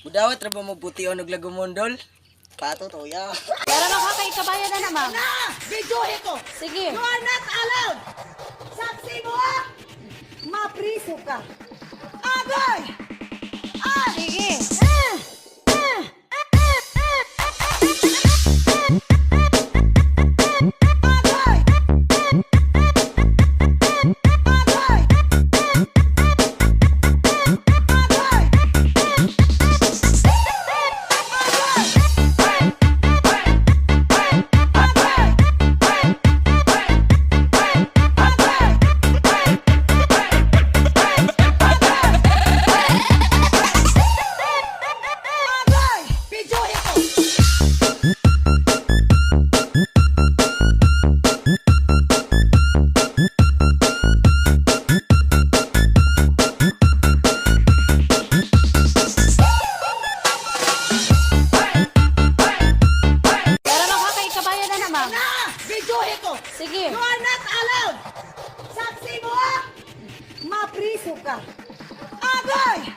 Udawat ra ba mo puti o naglagumondol? Pato to ya. Pero nakakaikabayan na naman. Na! Videohe ko! Sige. You are not allowed! Saksi mo ah! Mapriso ka! Agay! Ah! Sige. Agay! Agay! Pero nakakaikabayan na naman. Na! Videohe ko! Sige. You are not allowed! Saksi mo ah! Mapriso ka! Agay!